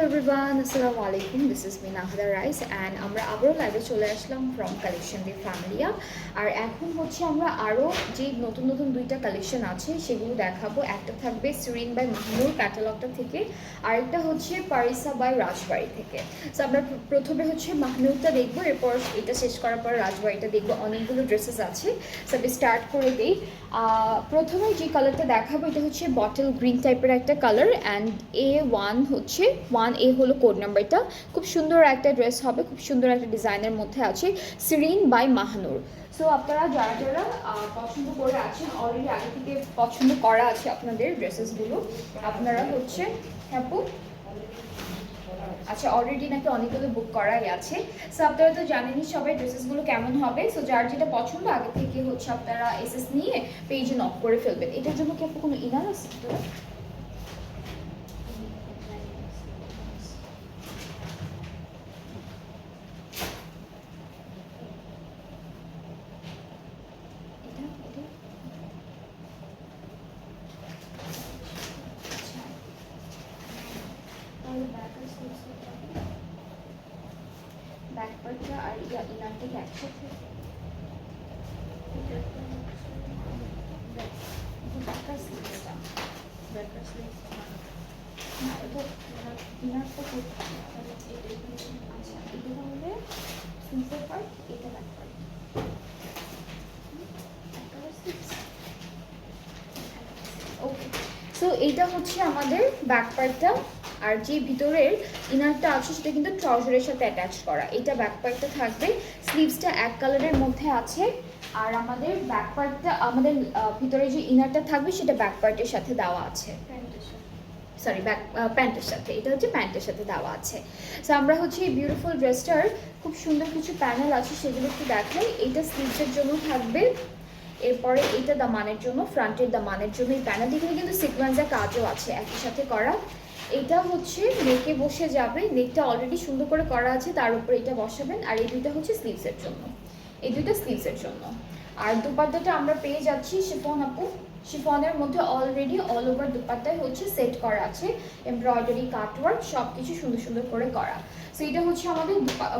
everyone, Assalamu alaikum. This is me Nahada Rice and আমরা আবারও লাইভে চলে আসলাম ফ্রম কালেকশন দি ফ্যামিলিয়া। আর এখন হচ্ছে আমরা আরও যে নতুন নতুন দুইটা কালেকশন আছে সেগুলো দেখাবো। একটা থাকবে সিরিন বাই মাহমুর ক্যাটালগটা থেকে, আরেকটা হচ্ছে পারিসা বাই রাজবাড়ি থেকে। সো আমরা প্রথমে হচ্ছে মাহমুরটা দেখবো, এরপর এটা শেষ করার পর রাজবাড়িটা দেখবো। অনেকগুলো ড্রেসেস আছে, সো আমি স্টার্ট করে দিই। প্রথমে যে কালারটা দেখাবো এটা হচ্ছে বটল গ্রিন টাইপের একটা কালার অ্যান্ড A1 হচ্ছে 1A হলো কোড নাম্বারটা। খুব সুন্দর একটা ড্রেস হবে, খুব সুন্দর একটা ডিজাইনের মধ্যে আছে, সিরিন বাই মাহনুর। সো আপনারা যারা যারা পছন্দ করে আছেন, অলরেডি আগে থেকে পছন্দ করা আছে আপনাদের ড্রেসেসগুলো, আপনারা হচ্ছে হ্যাপু আচ্ছা অলরেডি নাকি অনেকগুলো বুক করাই আছে। সো আপনারা তো জানেনই সবাই ড্রেসেসগুলো কেমন হবে। সো যার যেটা পছন্দ আগে থেকে হচ্ছে আপনারা এসএস নিয়ে পেজে নক করে ফেলবেন। এটার জন্য কি আপনার কোনো ইনার আছে? ব্যাকপার্টটা আর ইনারটা কি একসাথে? ব্যাকার স্লিভসটা না, এটা ইনারটা করতে আচ্ছা, এটা তাহলে স্লিভসের পার্ট, এটা ব্যাক পার্ট। ওকে, সো এইটা হচ্ছে আমাদের ব্যাক পার্টটা। আর যে ভিতরের ইনারটা আছে সেটা কিন্তু ট্রাউজারের সাথে অ্যাটাচ করা। এটা ব্যাক পার্টটা থাকবে, স্লিভসটা এক কালারের মধ্যে আছে। আর আমাদের ব্যাক পার্টটা, আমাদের ভিতরে যে ইনারটা থাকবে সেটা ব্যাক পার্টের সাথে দেওয়া আছে, সরি ব্যাক প্যান্টের সাথে। এটা হচ্ছে প্যান্টের সাথে দেওয়া আছে। সো আমরা হচ্ছে এই বিউটিফুল ড্রেসটার খুব সুন্দর কিছু প্যানেল আছে সেগুলো একটু দেখাই। এইটা স্লিভসের জন্য থাকবে, এরপরে এইটা দামানের জন্য, ফ্রন্টের দামানের জন্য এই প্যানেল। এখানে কিন্তু সিকোয়েন্সের কাজও আছে একই সাথে করা। এটা হচ্ছে নেকে বসে যাবে, নেকটা অলরেডি সুন্দর করে করা আছে, তার উপরে এটা বসাবেন। আর এই দুইটা হচ্ছে স্লিভসের জন্য, এই দুইটা স্লিভসের জন্য। আর দুপাট্টাটা আমরা পেয়ে যাচ্ছি শিফন আপু, শিফনের মধ্যে অলরেডি অল ওভার দুপাট্টায় হচ্ছে সেট করা আছে, এমব্রয়ডারি কাটওয়ার্ক সব কিছু সুন্দর সুন্দর করে করা। সো এটা হচ্ছে আমাদের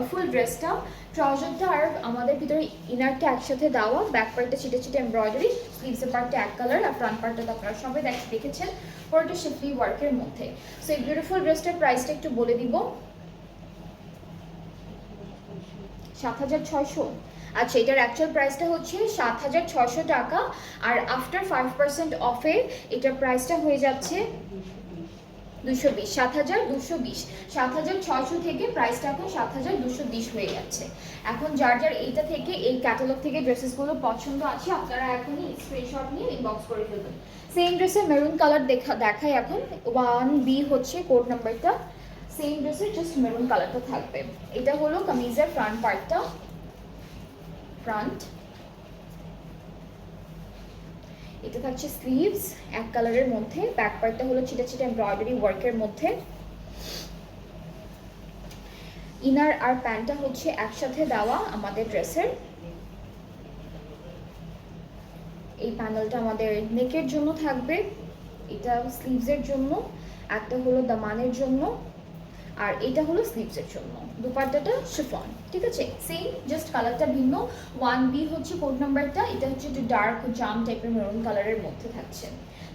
ফুল ড্রেসটা। ট্রাউজারটা আর আমাদের ভিতরে ইনারটা একসাথে দেওয়া, ব্যাক পার্টটা ছিটে ছিটে এমব্রয়ডারি, স্লিভসের পার্টটা এক কালার, আর ফ্রন্ট পার্টটা তো আপনারা সবাই দেখেছেন পুরোটা শিফলি ওয়ার্কের মধ্যে। সো এই বিউটিফুল ড্রেসটার প্রাইসটা একটু বলে দিব, 7,600। আচ্ছা, এটার অ্যাকচুয়াল প্রাইসটা হচ্ছে 7,600 টাকা, আর আফটার 5% অফে এটার প্রাইসটা হয়ে যাচ্ছে 220, 7,220। 7,600 থেকে প্রাইসটা এখন 7,220 হয়ে যাচ্ছে। এখন যার যার এইটা থেকে, এই ক্যাটালগ থেকে ড্রেসেসগুলো পছন্দ আছে, আপনারা এখনই স্ক্রিনশট নিয়ে ইনবক্স করে ফেলবেন। সেম ড্রেসের মেরুন কালার দেখাই এখন। 1B হচ্ছে কোড নাম্বারটা, সেম ড্রেসের জাস্ট মেরুন কালারটা থাকবে। এটা হলো কামিজের ফ্রন্ট পার্টটা, ফ্রন্ট। এটা থাকছে স্লিভস এক কালারের মধ্যে, ব্যাক পার্টটা হলো ছিটা ছিটা এমব্রয়ডারি ওয়ার্কের মধ্যে। ইনার আর প্যান্টটা হচ্ছে একসাথে দেওয়া আমাদের ড্রেসের। এই প্যানেলটা আমাদের নেকের জন্য থাকবে, এটা স্লিভসের জন্য, একটা হলো দামানের জন্য, আর এটা হলো স্লিভসের জন্য। দুপাট্টাটা শিফন, ঠিক আছে, সেম জাস্ট কালারটা ভিন্ন। 1B হচ্ছে কোড নাম্বারটা, এটা হচ্ছে একটু ডার্ক জাম টাইপের মেরুন কালারের মধ্যে থাকছে।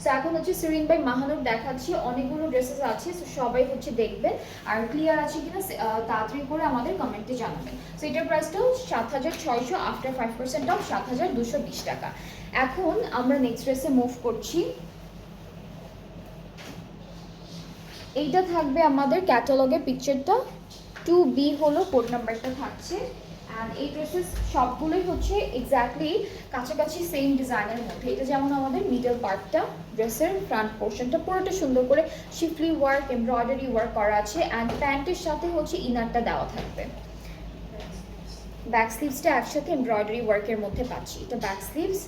সো এখন হচ্ছে সিরিন বাই মাহানুর দেখাচ্ছি, অনেকগুলো ড্রেসেস আছে, সো সবাই হচ্ছে দেখবেন। আর ক্লিয়ার আছে কিনা তাড়াতাড়ি করে আমাদের কমেন্টে জানাবেন। সো এটার প্রাইসটাও 7,600, আফটার 5% অফ 7,220 টাকা। এখন আমরা নেক্সট ড্রেসে মুভ করছি। এইটা থাকবে আমাদের ক্যাটালগের পিকচারটা, 2B হলো কোড নাম্বারটা থাকছে। অ্যান্ড এই ড্রেসেস সবগুলোই হচ্ছে এক্স্যাক্টলি কাছাকাছি সেম ডিজাইনের মধ্যে। এটা যেমন আমাদের মিডল পার্টটা, ড্রেসের ফ্রন্ট পোর্শনটা পুরোটা সুন্দর করে শিফলি ওয়ার্ক এমব্রয়ডারি ওয়ার্ক করা আছে, অ্যান্ড প্যান্টের সাথে হচ্ছে ইনারটা দেওয়া থাকবে। ব্যাক স্লিভসটা একসাথে এমব্রয়ডারি ওয়ার্কের মধ্যে পাচ্ছি, এটা ব্যাক স্লিভস।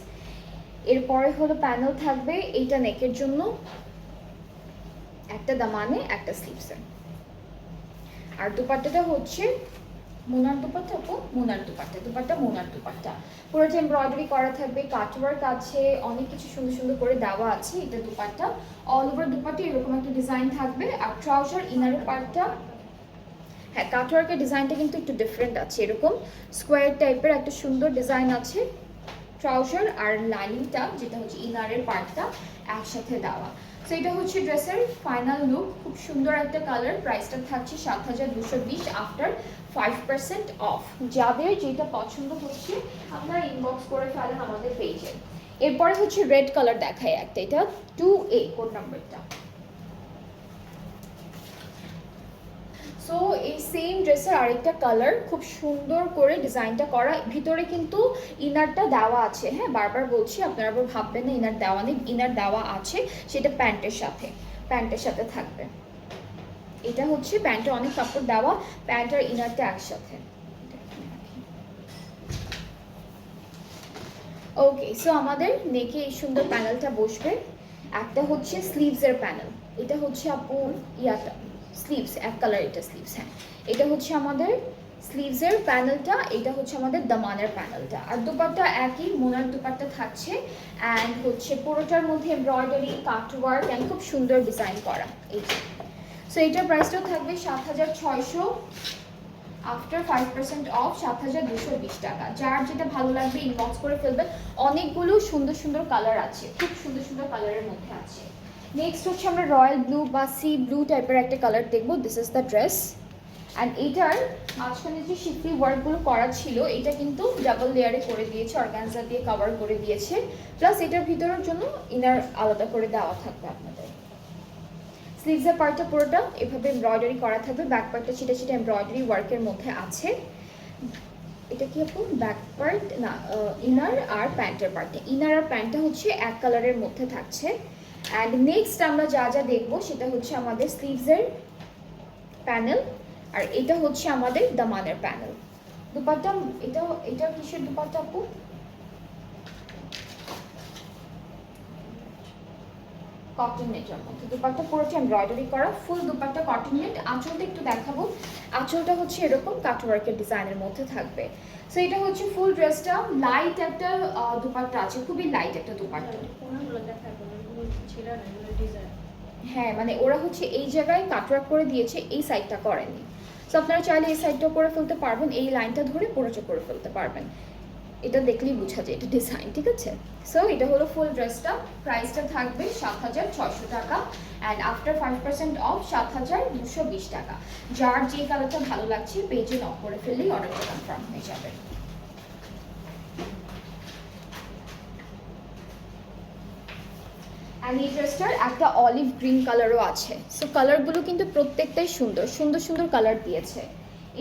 এরপরে হলো প্যানেল থাকবে, এইটা নেকের জন্য, একটা দামানে একটা স্লিভসে। আর দুপাট্টাটা হচ্ছে মোনার দুপাট্টা আপু, মোনার দুপাট্টা, দুপাট্টা মোনার দুপাট্টা, পুরোটা এমব্রয়ডারি করা থাকবে, কাটওয়ার্ক আছে, অনেক কিছু সুন্দর সুন্দর করে দেওয়া আছে। এটা দুপাট্টা, অল ওভার দুপাট্টা এরকম একটা ডিজাইন থাকবে। আর ট্রাউজার ইনারের পার্টটা, হ্যাঁ কাটওয়ার্কের ডিজাইনটা কিন্তু একটু ডিফারেন্ট আছে, এরকম স্কোয়ার টাইপের একটা সুন্দর ডিজাইন আছে। ট্রাউজার আর লাইনিংটা যেটা হচ্ছে ইনারের পার্টটা একসাথে দেওয়া। সো এটা হচ্ছে ড্রেসের ফাইনাল লুক, খুব সুন্দর একটা কালার। প্রাইসটা থাকছে 7,220 আফটার 5% অফ। যাদের যেটা পছন্দ হচ্ছে আপনারা ইনবক্স করে ফেলেন আমাদের পেজে। এরপরে হচ্ছে রেড কালার দেখায় একটা, এটা 2A কোড নাম্বারটা। সো এই সেম ড্রেসের আরেকটা কালার, খুব সুন্দর করে ডিজাইনটা করা, ভিতরে কিন্তু ইনারটা দেওয়া আছে। হ্যাঁ বারবার বলছি, আপনারা আবার ভাববেন না ইনার দেওয়া নেই, ইনার দেওয়া আছে, সেটা প্যান্টের সাথে থাকবে। এটা হচ্ছে প্যান্টে অনেক কাপড় দেওয়া, প্যান্ট আর ইনারটা একসাথে। ওকে, সো আমাদের নেকে এই সুন্দর প্যানেলটা বসবে। একটা হচ্ছে স্লিভসের প্যানেল, এটা হচ্ছে আপুর ইয়াটা স্লিভস, এক কালার এটা স্লিভস। হ্যাঁ এটা হচ্ছে আমাদের স্লিভসের প্যানেলটা, এটা হচ্ছে আমাদের দামানের প্যানেলটা। আর দুপাট্টা একই মোনার দুপাট্টা থাকছে, অ্যান্ড হচ্ছে পুরোটার মধ্যে এমব্রয়ডারি কাটওয়ার্ক অ্যান্ড খুব সুন্দর ডিজাইন করা এই। সো এটার প্রাইসটাও থাকবে 7,600 আফটার 5% অফ, 7,220 টাকা। যার যেটা ভালো লাগবে ইনবক্স করে ফেলবেন। অনেকগুলো সুন্দর সুন্দর কালার আছে, খুব সুন্দর সুন্দর কালারের মধ্যে আছে। নেক্সট হচ্ছে আমরা রয়্যাল ব্লু বা সি ব্লু টাইপের একটা কালার দেখবো। This is the dress, and এইটার মাঝখানে যে শিফলি ওয়ার্কগুলো করা ছিল এটা কিন্তু ডাবল লেয়ারে করে দিয়েছে, অর্গানজা দিয়ে কভার করে দিয়েছে। প্লাস এটার ভিতরের জন্য ইনার আলাদা করে দেওয়া থাকবে আপনাদের। স্লিভসের পার্টটা পুরোটা এভাবে এমব্রয়ডারি করা থাকবে, ব্যাক পার্টটা ছিটা ছিটা এমব্রয়ডারি ওয়ার্কের মধ্যে আছে। এটা কি আপু ব্যাক পার্ট না, ইনার আর প্যান্টের পার্টটা, ইনার আর প্যান্টটা হচ্ছে এক কালারের মধ্যে থাকছে। অ্যান্ড নেক্সট আমরা যা যা দেখবো সেটা হচ্ছে আমাদের স্লিভসের প্যানেল, আর এটা হচ্ছে আমাদের দামানের প্যানেল। দুপাট্টা এটা কিসের দুপাট্টা আপু? কটন নেটের মধ্যে দুপাট্টা, পুরোটা এমব্রয়ডারি করা, ফুল দুপাট্টা কটন নেট। আঁচলটা একটু দেখাবো, আঁচলটা হচ্ছে এরকম কাটওয়ার্কের ডিজাইনের মধ্যে থাকবে। সো এটা হচ্ছে ফুল ড্রেসটা, লাইট একটা দুপাট্টা আছে, খুবই লাইট একটা দুপাট্টা। হ্যাঁ মানে ওরা হচ্ছে এই জায়গায় কাটওয়ার্ক করে দিয়েছে, এই সাইডটা করেনি। সো আপনারা চাইলে এই সাইডটাও করে ফেলতে পারবেন, এই লাইনটা ধরে পুরোটা করে ফেলতে পারবেন। এটা দেখলেই বোঝা যায় এটা ডিজাইন, ঠিক আছে। সো এটা হলো ফুল ড্রেসটা, প্রাইসটা থাকবে 7,600 টাকা, অ্যান্ড আফটার 5% অফ 7,220 টাকা। যার যে কালারটা ভালো লাগছে পেজে নক করে ফেললেই অর্ডারটা কনফার্ম হয়ে যাবে। অ্যান্ড এই ড্রেসটার একটা অলিভ গ্রিন কালারও আছে। সো কালারগুলো কিন্তু প্রত্যেকটাই সুন্দর সুন্দর সুন্দর কালার দিয়েছে।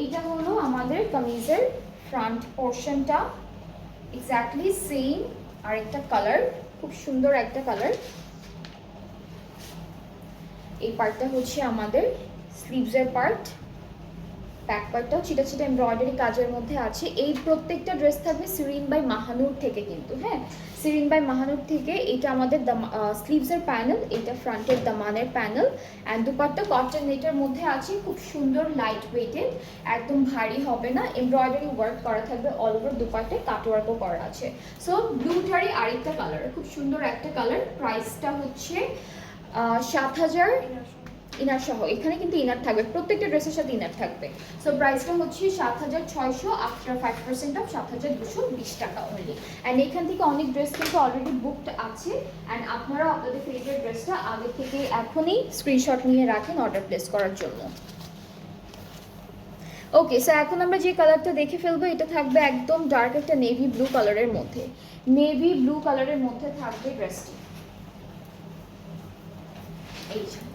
এইটা হলো আমাদের কামিজের ফ্রন্ট পোর্শনটা, এক্স্যাক্টলি সেম আরেকটা কালার, খুব সুন্দর একটা কালার। এই পার্টটা হচ্ছে আমাদের স্লিভসের পার্ট, ব্যাক পার্টটাও ছিটা ছিটা এমব্রয়ডারি কাজের মধ্যে আছে। এই প্রত্যেকটা ড্রেস থাকবে সিরিন বাই মাহানুর থেকে কিন্তু, হ্যাঁ সিরিন বাই মাহানুর থেকে। এটা আমাদের স্লিভসের প্যানেল, এটা ফ্রন্টের দামানের প্যানেল, অ্যান্ড দুপাট্টা কটন নেটের মধ্যে আছে, খুব সুন্দর লাইট ওয়েটেড, একদম ভারী হবে না। এমব্রয়ডারি ওয়ার্ক করা থাকবে অল ওভার দুপাট্টায়, কাটওয়ার্কও করা আছে। সো ব্লুটারই আরেকটা কালার, খুব সুন্দর একটা কালার। প্রাইসটা হচ্ছে 7,000 ইনার সহ, এখানে কিন্তু ইনার থাকবে, প্রত্যেকটা ড্রেসের সাথে ইনার থাকবে। সো প্রাইসটা হচ্ছে 7,600 আফটার 5% অফ 7,220 টাকা অনলি। অ্যান্ড এখান থেকে অনেক ড্রেস কিন্তু অলরেডি বুকড আছে, অ্যান্ড আপনারা আপনাদের ফেভারিট ড্রেসটা আগে থেকে এখনই স্ক্রিনশট নিয়ে রাখেন অর্ডার প্লেস করার জন্য। ওকে, সো এখন আমরা যে কালারটা দেখে ফেলবো, এটা থাকবে একদম ডার্ক একটা নেভি ব্লু কালারের মধ্যে, নেভি ব্লু কালারের মধ্যে থাকবে ড্রেসটি।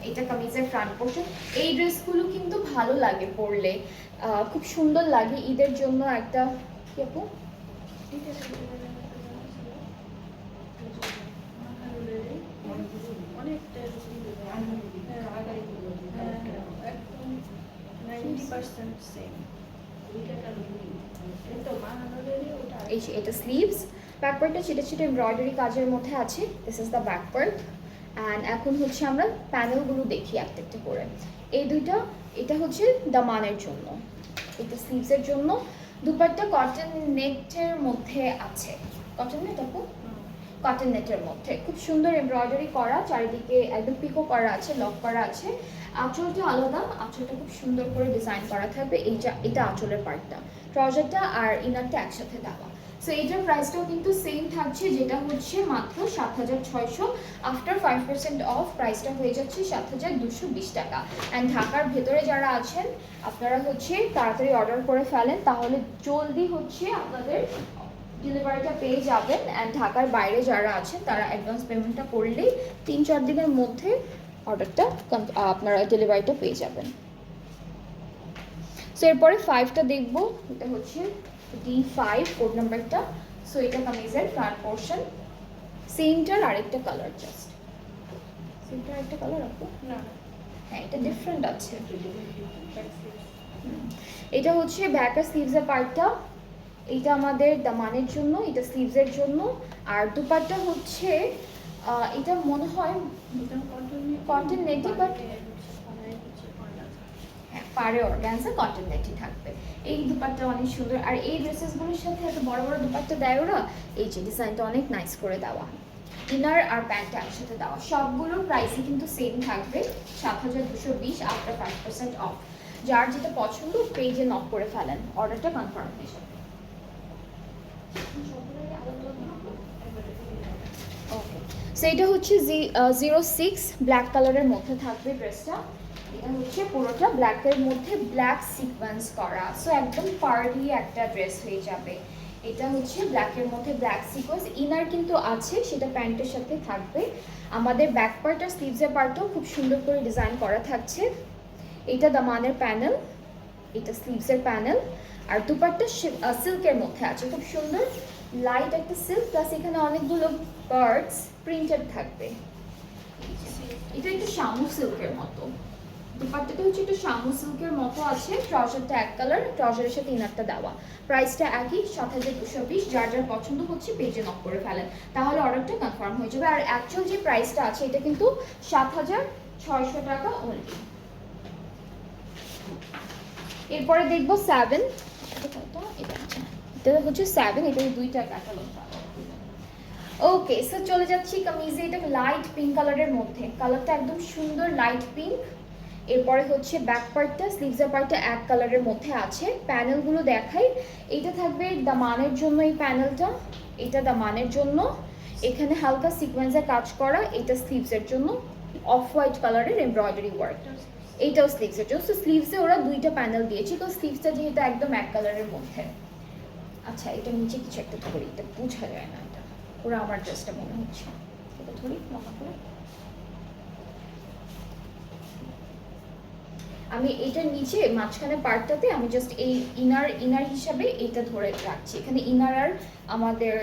এটা কামিজের ফ্রন্ট পোর্শন। এই ড্রেসগুলো কিন্তু ভালো লাগে পরলে, খুব সুন্দর লাগে ঈদের জন্য একটা। কি আপু এটা স্লিভস, ব্যাক পার্টটা ছিটে ছিটে এমব্রয়ডারি কাজের মধ্যে আছে। This is the back part, and এখন হচ্ছে আমরা প্যানেলগুলো দেখি একটা একটা করে। এই দুইটা, এটা হচ্ছে দামানের জন্য, এটা স্লিভসের জন্য। দুপাট্টা কটন নেটের মধ্যে আছে, কটন নেট আপু, কটন নেটের মধ্যে খুব সুন্দর এমব্রয়ডারি করা, চারিদিকে একদম পিকো করা আছে, লক করা আছে। আঁচলটা আলাদা, আঁচলটা খুব সুন্দর করে ডিজাইন করা থাকবে। এটা আঁচলের পার্টটা, ট্রাউজারটা আর ইনারটা একসাথে দেওয়া। সো এইটার প্রাইসটাও কিন্তু সেম থাকছে, যেটা হচ্ছে মাত্র 7,600। আফটার 5% অফ প্রাইসটা হয়ে যাচ্ছে 7,220 টাকা। অ্যান্ড ঢাকার ভেতরে যারা আছেন আপনারা হচ্ছে তাড়াতাড়ি অর্ডার করে ফেলেন, তাহলে জলদি হচ্ছে আপনাদের ডেলিভারিটা পেয়ে যাবেন। অ্যান্ড ঢাকার বাইরে যারা আছেন তারা অ্যাডভান্স পেমেন্টটা করলেই 3-4 দিনের মধ্যে অর্ডারটা আপনারা ডেলিভারিটা পেয়ে যাবেন। সো এরপরে 5টা দেখবো, এটা হচ্ছে D5 কোড নাম্বারটা। সো এটা কামিজের ফ্রন্ট পোর্শন, সেমটার আরেকটা কালার, জাস্ট সেমটার আরেকটা কালার আপু না, হ্যাঁ এটা ডিফারেন্ট আছে। এটা হচ্ছে ব্যাক আর স্লিভসের পার্টটা, এটা আমাদের দামানের জন্য, এটা স্লিভসের জন্য। আর দুপাট্টা হচ্ছে এটা মনে হয় কটন নেটি, বাট হ্যাঁ পারে অর্গানজা কটন নেটি থাকবে। এই দুপাট্টা অনেক সুন্দর, আর এই ড্রেসেসগুলোর সাথে এত বড় বড় দুপাট্টা দেয় ওরা, এই যে ডিজাইনটা অনেক নাইস করে দেওয়া, ইনার আর প্যান্টটা একসাথে দেওয়া। সবগুলোর প্রাইসই কিন্তু সেম থাকবে 7,220 আফটার 5% অফ। যার যেটা পছন্দ পেজে নক করে ফেলেন, অর্ডারটা কনফার্ম হয়ে যাবে। ওকে, সো এটা হচ্ছে 06 ব্ল্যাক কালারের মধ্যে থাকবে ড্রেসটা। এটা হচ্ছে পুরোটা ব্ল্যাকের মধ্যে ব্ল্যাক সিকোয়েন্স করা, সো একদম পার্টি একটা ড্রেস হয়ে যাবে। এটা হচ্ছে ব্ল্যাকের মধ্যে ব্ল্যাক সিকোয়েন্স, ইনার কিন্তু আছে, সেটা প্যান্টের সাথে থাকবে। আমাদের ব্যাক পার্ট আর স্লিভসের পার্টও খুব সুন্দর করে ডিজাইন করা থাকছে। এটা দামানের প্যানেল, এটা স্লিভসের প্যানেল। আর দুপাট্টা সিল্কের মধ্যে আছে, খুব সুন্দর লাইট একটা সিল্ক, প্লাস এখানে অনেকগুলো বার্ডস প্রিন্টেড থাকবে। এটা একটু শামু সিল্কের মতো, দুপাট্টাটা হচ্ছে একটু শামু সিল্কের মতো আছে। ট্রাউজারটা এক কালার, ট্রাউজারের সাথে ইনারটা দেওয়া। প্রাইসটা একই 7,220। যার যার পছন্দ হচ্ছে পেজে নক করে ফেলেন, তাহলে অর্ডারটা কনফার্ম হয়ে যাবে। আর অ্যাকচুয়াল যে প্রাইসটা আছে এটা কিন্তু 7,600 টাকা অনলি। এরপরে দেখবো 7, এটা হচ্ছে 7, এটা দুইটা ক্যাটালগ। ওকে, সো চলে যাচ্ছি কামিজে। এটা লাইট পিঙ্ক কালারের মধ্যে, কালারটা একদম সুন্দর লাইট পিঙ্ক। এরপরে হচ্ছে ব্যাক পার্টটা, স্লিভসের পার্টটা এক কালারের মধ্যে আছে। প্যানেলগুলো দেখাই, এটা থাকবে দামানের জন্য এই প্যানেলটা, এটা দামানের জন্য, এখানে হালকা সিকোয়েন্সের কাজ করা, এটা স্লিভসের জন্য অফ হোয়াইট কালারের এমব্রয়ডারি ওয়ার্ক, এইটাও স্লিভসের জন্য। সো স্লিভসে ওরা দুইটা প্যানেল দিয়েছে, তো স্লিভসটা যেহেতু একদম এক কালারের মধ্যে। আচ্ছা, এটা নিচে কিছু একটা ধরি, এটা বোঝা যায় না, এটা ওরা আমার ড্রেসটা মনে হচ্ছে, এটা ধরি মনে করে। আমি এটার নিচে মাঝখানে পার্টটাতে আমি জাস্ট এই ইনার হিসাবে এটা ধরে রাখছি। এখানে ইনার আর আমাদের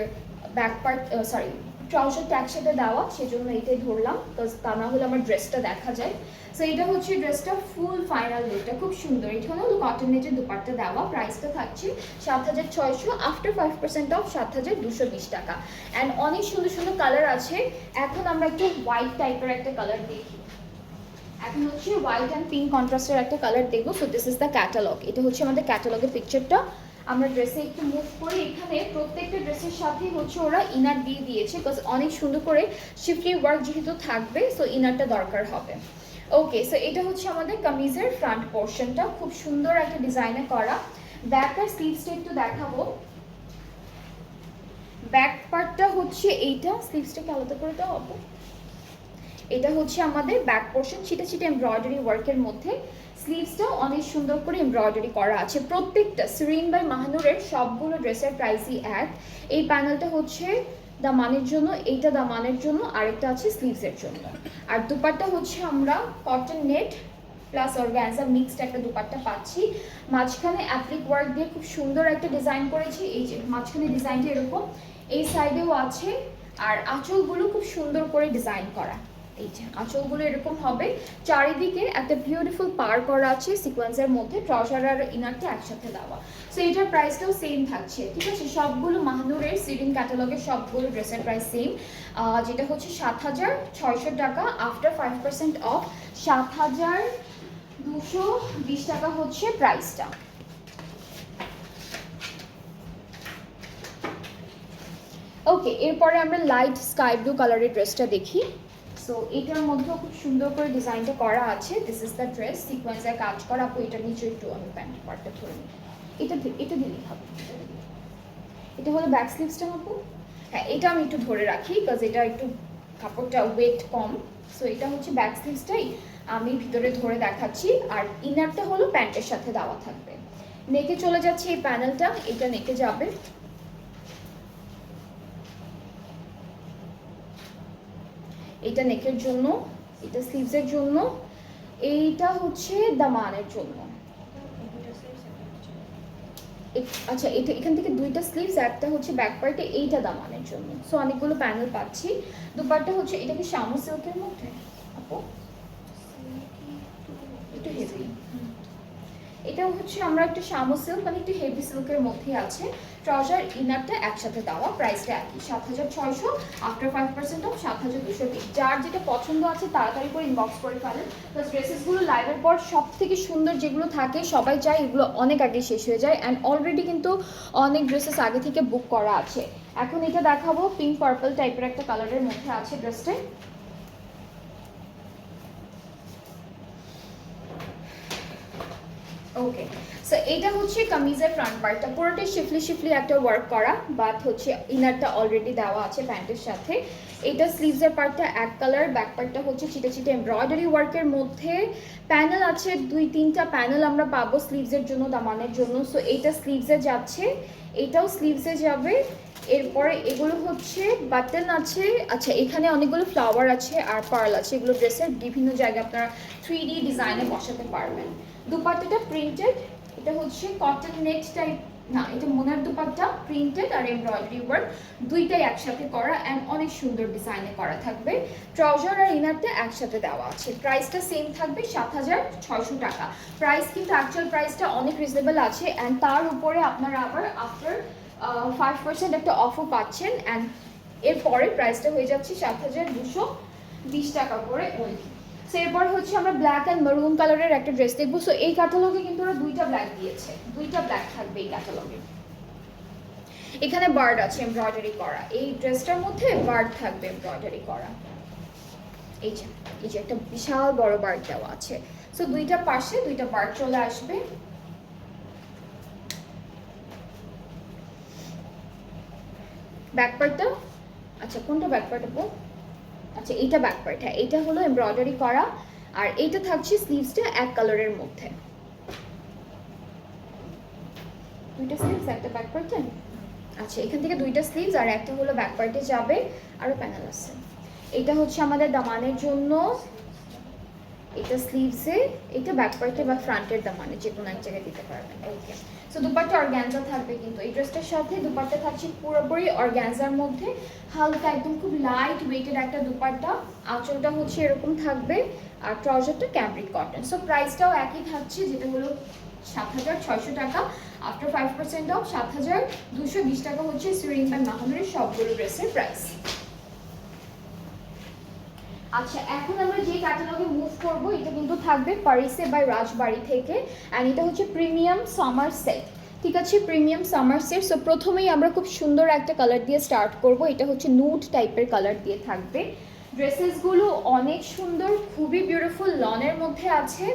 ব্যাক পার্ট সরি ট্রাউজারটা একসাথে দেওয়া, সেজন্য এটাই ধরলাম, বিকজ তা না হলে আমার ড্রেসটা দেখা যায়। সো এটা হচ্ছে ড্রেসটা ফুল ফাইনাল লুকটা, খুব সুন্দর। এখানে হলো কটন নেটের দুপাট্টা দেওয়া, প্রাইসটা থাকছে 7,600, আফটার 5% অফ 7,220 টাকা। অ্যান্ড অনেক সুন্দর সুন্দর কালার আছে। এখন আমরা একটু হোয়াইট টাইপের একটা কালার দেখি, এখন হচ্ছে হোয়াইট অ্যান্ড পিঙ্ক কন্ট্রাস্টের একটা কালার দেখবো। So this is the catalogue, এটা হচ্ছে আমাদের ক্যাটালগের পিকচারটা। আমরা ড্রেসে একটু মুভ করে, এখানে প্রত্যেকটা ড্রেসের সাথে হচ্ছে ওরা ইনার দিয়ে দিয়েছে, বিকজ অনেক সুন্দর করে শিফটি ওয়ার্ক যেহেতু থাকবে, সো ইনারটা দরকার হবে। ওকে, সো এটা হচ্ছে আমাদের কামিজের ফ্রন্ট পোর্শনটা, খুব সুন্দর একটা ডিজাইনে করা। ব্যাক আর স্লিভসটা একটু দেখাবো। ব্যাক পার্টটা হচ্ছে এইটা, স্লিভসটাকে আলাদা করে দেওয়া হবে। এটা হচ্ছে আমাদের ব্যাক পোর্শন, ছিটে ছিটে এমব্রয়ডারি ওয়ার্কের মধ্যে। স্লিভসটাও অনেক সুন্দর করে এমব্রয়ডারি করা আছে। প্রত্যেকটা সেরিন বাই মাহানুরের সবগুলো ড্রেসের প্রাইসই এক। এই প্যানেলটা হচ্ছে দামানের জন্য, এইটা দামানের জন্য, আরেকটা আছে স্লিভসের জন্য। আর দুপাট্টা হচ্ছে আমরা cotton net plus organza mixed একটা দুপাট্টা পাচ্ছি। মাঝখানে অ্যাপ্লিক ওয়ার্ক দিয়ে খুব সুন্দর একটা ডিজাইন করেছি, এই যে মাঝখানে ডিজাইনটা এরকম, এই সাইডেও আছে। আর আঁচলগুলো খুব সুন্দর করে ডিজাইন করা, এই যে আঁচলগুলো এরকম হবে, চারিদিকে একটা বিউটিফুল পার করা আছে সিকোয়েন্সের মধ্যে, ট্রাউজার আর ইনারটা একসাথে দেওয়া। সো এটার প্রাইসটাও সেম থাকছে, ঠিক আছে? সবগুলো মাহনুরের সিডিং ক্যাটালগের সবগুলো ড্রেসের প্রাইস সেম, যেটা হচ্ছে 7,600 টাকা। আফটার 5% অফ 7,220 টাকা হচ্ছে প্রাইসটা। ওকে, এরপরে আমরা লাইট স্কাই ব্লু কালারের ড্রেসটা দেখি। সো এটার মধ্যেও খুব সুন্দর করে ডিজাইনটা করা আছে। দিস ইজ দ্য ড্রেস, সিকোয়েন্সের কাজ করা। আপু এটা নিচে একটু আমি প্যান্ট পার্টটা ধরে নিই, এটা দিলেই হবে। এটা হলো ব্যাক স্লিভসটা আপু। হ্যাঁ, এটা আমি একটু ধরে রাখি বিকজ এটা একটু কাপড়টা ওয়েট কম। সো এটা হচ্ছে ব্যাক স্লিভসটাই আমি ভিতরে ধরে দেখাচ্ছি, আর ইনারটা হলো প্যান্টের সাথে দেওয়া থাকবে। নেকে চলে যাচ্ছে এই প্যানেলটা, এটা নেকে যাবে। এটা নেকের জন্য, এটা স্লিভসের জন্য, এইটা হচ্ছে দামানের জন্য। আচ্ছা, এটা এখান থেকে দুইটা স্লিভস, একটা হচ্ছে ব্যাক পার্টে, এইটা দামানের জন্য। সো অনেকগুলো প্যানেল পাচ্ছি। দুপাট্টা হচ্ছে এটা কি শামু সিল্কের মধ্যে আপু? একটু হেভি, এটা হচ্ছে আমরা একটা শামু সিল্ক মানে একটু হেভি সিল্কের মধ্যে আছে। ট্রাউজার ইনারটা একসাথে দেওয়া, প্রাইসটা একই 7,600, আফটার 5% অফ 7,220। যার যেটা পছন্দ আছে তাড়াতাড়ি করে ইনবক্স করে ফেলেন। প্লাস ড্রেসেসগুলো লাইভের পর সব থেকে সুন্দর যেগুলো থাকে সবাই চায়, এগুলো অনেক আগে শেষ হয়ে যায়। অ্যান্ড অলরেডি কিন্তু অনেক ড্রেসেস আগে থেকে বুক করা আছে। এখন এটা দেখাবো, পিঙ্ক পার্পল টাইপের একটা কালারের মধ্যে আছে ড্রেসটা। ওকে, সো এটা হচ্ছে কামিজের ফ্রন্ট পার্টটা, পুরোটাই শিফলি একটা ওয়ার্ক করা, বাট হচ্ছে ইনারটা অলরেডি দেওয়া আছে প্যান্টের সাথে। এটা স্লিভসের পার্টটা এক কালার, ব্যাক পার্টটা হচ্ছে চিটে এমব্রয়ডারি ওয়ার্কের মধ্যে। প্যানেল আছে 2-3টা প্যানেল আমরা পাবো স্লিভসের জন্য, দামানের জন্য। সো এইটা স্লিভসে যাচ্ছে, এটাও স্লিভসে যাবে। এরপরে এগুলো হচ্ছে বাটন আছে। আচ্ছা, এখানে অনেকগুলো ফ্লাওয়ার আছে আর পার্ল আছে, এগুলো ড্রেসের বিভিন্ন জায়গায় আপনারা 3D ডিজাইনে বসাতে পারবেন। দুপাট্টাটা প্রিন্টেড, এটা হচ্ছে কটন নেট টাইপ না, এটা মোনার দুপাট্টা, প্রিন্টেড আর এমব্রয়ডারি ওয়ার্ক দুইটাই একসাথে করা অ্যান্ড অনেক সুন্দর ডিজাইনে করা থাকবে। ট্রাউজার আর ইনারটা একসাথে দেওয়া আছে। প্রাইসটা সেম থাকবে 7,600 টাকা। প্রাইস কিন্তু অ্যাকচুয়াল প্রাইসটা অনেক রিজনেবল আছে, অ্যান্ড তার উপরে আপনারা আবার আফটার 5% একটা অফও পাচ্ছেন। অ্যান্ড এরপরে প্রাইসটা হয়ে যাচ্ছে 7,220 টাকা করে ওনলি। এরপর হচ্ছে আমরা ব্ল্যাক অ্যান্ড মেরুন কালারের একটা ড্রেস দেখবো। সো এই ক্যাটালগে কিন্তু ওরা দুইটা ব্ল্যাক দিয়েছে, দুইটা ব্ল্যাক থাকবে এই ক্যাটালগে। এখানে বার্ড আছে এমব্রয়ডারি করা, এই ড্রেসটার মধ্যে বার্ড থাকবে এমব্রয়ডারি করা। এই যে একটা বিশাল বড় বার্ড দেওয়া আছে। সো দুইটা পাশে দুইটা বার্ড চলে আসবে। ব্যাক পার্টটা, আচ্ছা কোনটা ব্যাক পার্ট আপু? আচ্ছা এইটা ব্যাক পার্ট, হ্যাঁ এইটা হলো এমব্রয়ডারি করা, আর এইটা থাকছে স্লিভসটা এক কালারের মধ্যে। দুইটা স্লিভস একটা ব্যাক পার্টে। আচ্ছা, এখান থেকে দুইটা স্লিভস আর একটা হলো ব্যাক পার্টে যাবে, আরও প্যানেল আছে। এটা হচ্ছে আমাদের দামানের জন্য, এটা স্লিভসে, এটা ব্যাক পার্টে বা ফ্রন্টের দামানে যে কোনো এক জায়গায় দিতে পারবেন। ওকে, সো দুপাট্টা অর্গ্যানজা থাকবে, কিন্তু এই ড্রেসটার সাথে দুপাট্টা থাকছে পুরোপুরি অর্গ্যানজার মধ্যে, হালকা একদম খুব লাইট ওয়েটেড একটা দুপাট্টা। আঁচলটা হচ্ছে এরকম থাকবে, আর ট্রাউজারটা ক্যামব্রিক কটন। সো প্রাইসটাও একই থাকছে, যেটা হলো 7,600 টাকা। আফটার 5% অফ 7,220 টাকা হচ্ছে সুরিন বাই মাহমুদের সবগুলো ড্রেসের প্রাইস। আচ্ছা, এখন আমরা যে ক্যাটালগে মুভ করব, এটা কিন্তু থাকবে প্যারিসে বাই রাজবাড়ি থেকে, অ্যান্ড এটা হচ্ছে প্রিমিয়াম সামার সেট। ঠিক আছে, প্রিমিয়াম সামার সেট। সো প্রথমেই আমরা খুব সুন্দর একটা কালার দিয়ে স্টার্ট করব, এটা হচ্ছে নুড টাইপের কালার দিয়ে থাকবে। ড্রেসেসগুলো অনেক সুন্দর, খুবই বিউটিফুল, লনের মধ্যে আছে,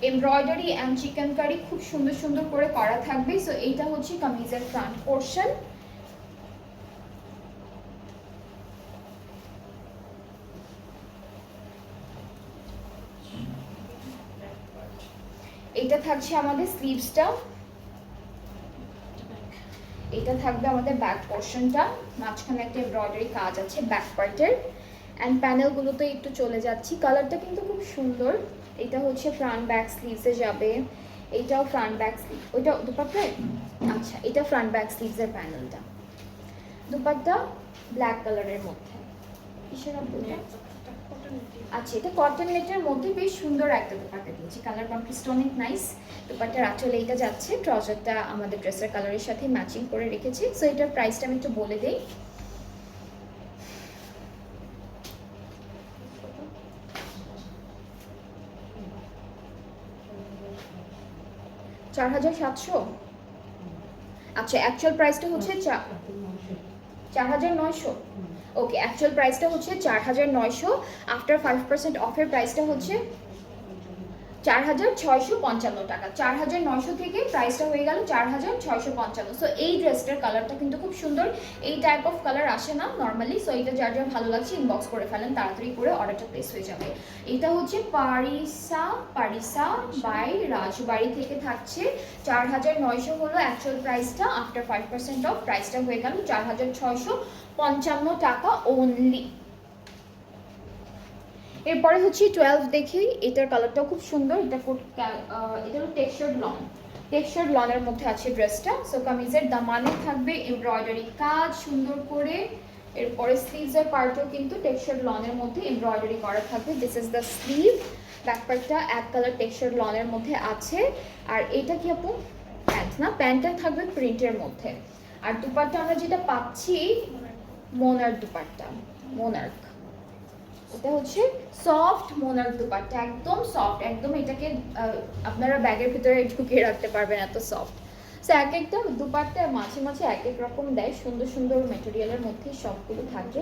এমব্রয়ডারি অ্যান্ড চিকেনকারি খুব সুন্দর করে করা থাকবে। সো এইটা হচ্ছে কামিজের ফ্রন্ট পোর্শন। এটা থাকছে আমাদের স্লিভসটা, এটা থাকবে আমাদের ব্যাক পোর্শনটা, মাঝখানে একটা এমব্রয়ডারি কাজ আছে ব্যাক পার্টের। অ্যান্ড প্যানেলগুলোতে একটু চলে যাচ্ছি, কালারটা কিন্তু খুব সুন্দর। এটা হচ্ছে ফ্রন্ট ব্যাক স্লিভসে যাবে, এইটাও ফ্রন্ট ব্যাক স্লিভ, ওইটা দুপাট্টা। আচ্ছা, এটা ফ্রন্ট ব্যাক স্লিভসের প্যানেলটা, দুপাট্টা ব্ল্যাক কালারের মধ্যে। কিসের আপু? আচ্ছা, এটা কটন নেটের মধ্যে বেশ সুন্দর একটা দোপাট্টা দিয়েছি, কালার কন্ট্রাস্ট অনেক নাইস। দোপাট্টার আঁচলে এইটা যাচ্ছে, ট্রাউজারটা আমাদের ড্রেসের কালারের সাথে ম্যাচিং করে রেখেছি। সো এটার প্রাইসটা আমি একটু বলে দিই। $4,700। আচ্ছা, অ্যাকচুয়াল প্রাইসটা হচ্ছে 4,900। ওকে, অ্যাকচুয়াল প্রাইসটা হচ্ছে 4,900। আফটার 5% অফের প্রাইসটা হচ্ছে 4,655 টাকা। 4,900 থেকে প্রাইসটা হয়ে গেল 4,655। সো এই ড্রেসটার কালারটা কিন্তু খুব সুন্দর, এই টাইপ অফ কালার আসে না নর্মালি। সো এটা যার যার ভালো লাগছে ইনবক্স করে ফেলেন, তাড়াতাড়ি করে অর্ডারটা প্লেস হয়ে যাবে। এটা হচ্ছে পারিসা বাই রাজবাড়ি থেকে থাকছে 4,900 হলো অ্যাকচুয়াল প্রাইসটা। আফটার 5% অফ প্রাইসটা হয়ে গেল 4,655 টাকা ওনলি। এরপরে হচ্ছে 12 দেখি, এটার কালারটাও খুব সুন্দর। এটা হলো টেক্সচার্ড লনের মধ্যে আছে ড্রেসটা। সো কামিজের দামানে থাকবে এমব্রয়ডারি কাজ সুন্দর করে। এরপরে স্লিভসের পার্টও কিন্তু টেক্সচার্ড লনের মধ্যে এমব্রয়ডারি করা থাকবে। This is the sleeve. ব্যাকপার্টটা এক কালার টেক্সচার্ড লনের মধ্যে আছে। আর এটা কি আপু? প্যান্ট না, প্যান্টটা থাকবে প্রিন্টের মধ্যে। আর দুপাট্টা আমরা যেটা পাচ্ছি মোনার্ক দুপাট্টা, মোনার্ক। এটা হচ্ছে সফট মোনার্ক দুপাট্টা, একদম সফট, একদম এটাকে আপনারা ব্যাগের ভিতরে ঢুকিয়ে রাখতে পারবেন, এত সফট। সো এক একটা দুপাট্টা মাঝে মাঝে এক এক রকম দেয়, সুন্দর সুন্দর ম্যাটেরিয়ালের মধ্যে সবগুলো থাকে।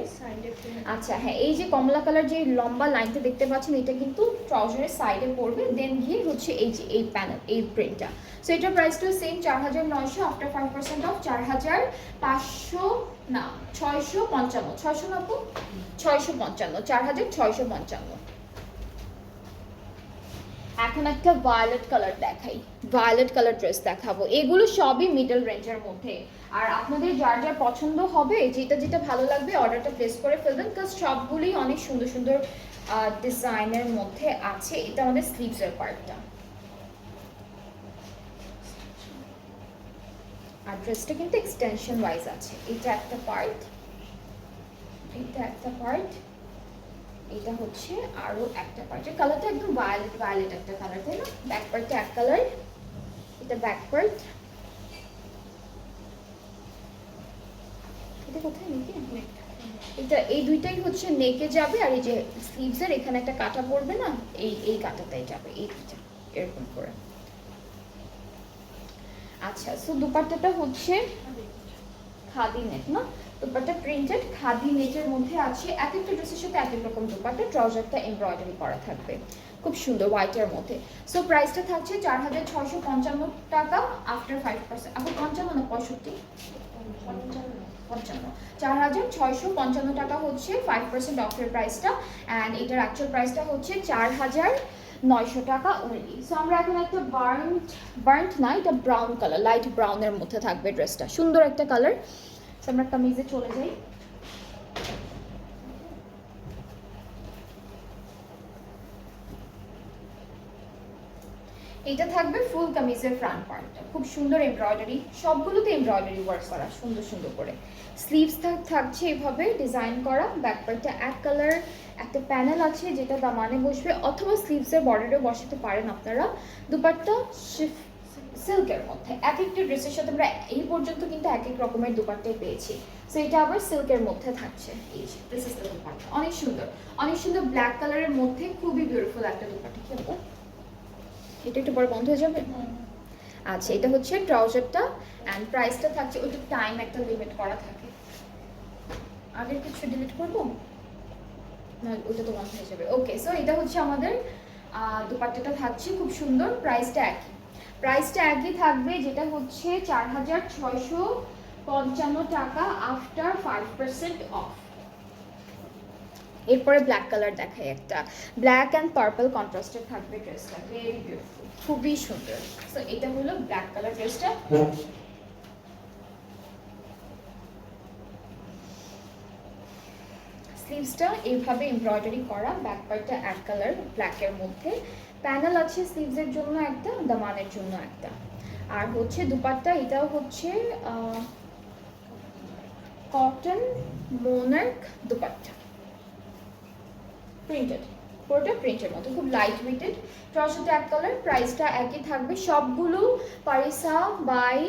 আচ্ছা হ্যাঁ, এই যে কমলা কালার যে লম্বা লাইনটা দেখতে পাচ্ছেন, এটা কিন্তু ট্রাউজারের সাইডে পড়বে, দেন গিয়ে হচ্ছে এই যে এই প্যানেল, এই প্রিন্টটা। সো এটার প্রাইসটা সেম 4,900। আফটার 5% অফ 4,500 না 655, 600 না আপু? 655, 4,655। এখন একটা ভায়োলেট কালার দেখাই, ভায়োলেট কালার ড্রেস দেখাবো। এগুলো সবই মিডল রেঞ্জের মধ্যে। আর আপনাদের যার যার পছন্দ হবে, যেটা যেটা ভালো লাগবে অর্ডারটা প্লেস করে ফেলবেন, কারণ সবগুলোই অনেক সুন্দর সুন্দর ডিজাইনের মধ্যে আছে। এটা আমাদের স্লিভসের পার্টটা। আর ড্রেসটা কিন্তু এক্সটেনশন ওয়াইজ আছে। এটা একটা পার্ট, এটা একটা পার্ট, এটা হচ্ছে আরো একটা পার্ট। এর কালারটা একদম ভায়োলেট ভায়োলেট একটা কালার, তাই না? ব্যাক পার্টটা এক কালার, এটা ব্যাক পার্ট। এটা কোথায় নেকে? এটা এই দুইটাই হচ্ছে নেকে যাবে। আর এই যে স্লিভসের এখানে একটা কাটা পড়বে না, এই কাটাটাই যাবে, এই দুইটা এরকম করে। আচ্ছা, সো দুপাট্টাটা হচ্ছে খাদি নেট না, দুপাট্টা প্রিন্টেড খাদি নেটের মধ্যে আছে। এক একটা ড্রেসের সাথে এক এক রকম দুপাট্টা। ট্রাউজারটা এমব্রয়ডারি করা থাকবে, খুব সুন্দর হোয়াইটের মধ্যে। সো প্রাইসটা থাকছে 4,655 টাকা আফটার 5%। এখন 55 না 65? 55, 4,655 টাকা হচ্ছে 5% অফের প্রাইসটা। অ্যান্ড এটার অ্যাকচুয়াল প্রাইসটা হচ্ছে 4,900 টাকা ওনলি। সো আমরা এখন একটা বার্ন্ট না, এটা ব্রাউন কালার, লাইট ব্রাউনের মধ্যে থাকবে ড্রেসটা, সুন্দর একটা কালার। সো আমরা কামিজে চলে যাই। এটা থাকবে ফুল কামিজের ফ্রন্ট পার্টটা, খুব সুন্দর এমব্রয়ডারি, সবগুলোতে এমব্রয়ডারি ওয়ার্ক করা সুন্দর সুন্দর করে। স্লিভস থাকছে এভাবে ডিজাইন করা। ব্যাক পার্টটা এক কালার, একটা প্যানেল আছে যেটা দামানে বসবে, অথবা স্লিভসের বর্ডারেও বসাতে পারেন আপনারা। দুপাট্টা সিল্কের মধ্যে। এক একটা ড্রেসের সাথে আমরা এই পর্যন্ত কিন্তু এক এক রকমের দুপাট্টাই পেয়েছি। সো এটা আবার সিল্কের মধ্যে থাকছে। এই যে দিস ইজ দ্য দুপাট্টা, অনেক সুন্দর, অনেক সুন্দর ব্ল্যাক কালারের মধ্যে খুবই বিউটিফুল একটা দুপাট্টা। কি আপু এটা একটু পরে বন্ধ হয়ে যাবে? আচ্ছা, এটা হচ্ছে ট্রাউজারটা। অ্যান্ড প্রাইসটা থাকছে, ওইটা টাইম একটা লিমিট করা থাকে। আগের কিছু ডিলিট করবো না, ওইটা তো বন্ধ হয়ে যাবে। ওকে, সো এটা হচ্ছে আমাদের দুপাট্টাটা থাকছে খুব সুন্দর। প্রাইসটা একই থাকবে, যেটা হচ্ছে 4,655 টাকা আফটার 5% অফ। এরপরে ব্ল্যাক কালার দেখাই, একটা ব্ল্যাক অ্যান্ড পার্পল কন্ট্রাস্টের থাকবে ড্রেসটা, ভেরি বিউটিফুল, খুবই সুন্দর। সো এটা হলো ব্ল্যাক কালার ড্রেসটা। স্লিভসটা এইভাবে এমব্রয়ডারি করা, ব্যাক পার্টটা এক কালার ব্ল্যাকের মধ্যে, প্যানেল আছে স্লিভসের জন্য একটা, দামানের জন্য একটা। আর হচ্ছে দুপাট্টা, এটাও হচ্ছে কটন মোনার্ক দুপাট্টা। প্রিন্টেড, পুরোটা প্রিন্টের মতো, খুব লাইট ওয়েটেড। ট্রাউজারটা এক কালার, প্রাইসটা একই থাকবে। সবগুলো পারিসা বাই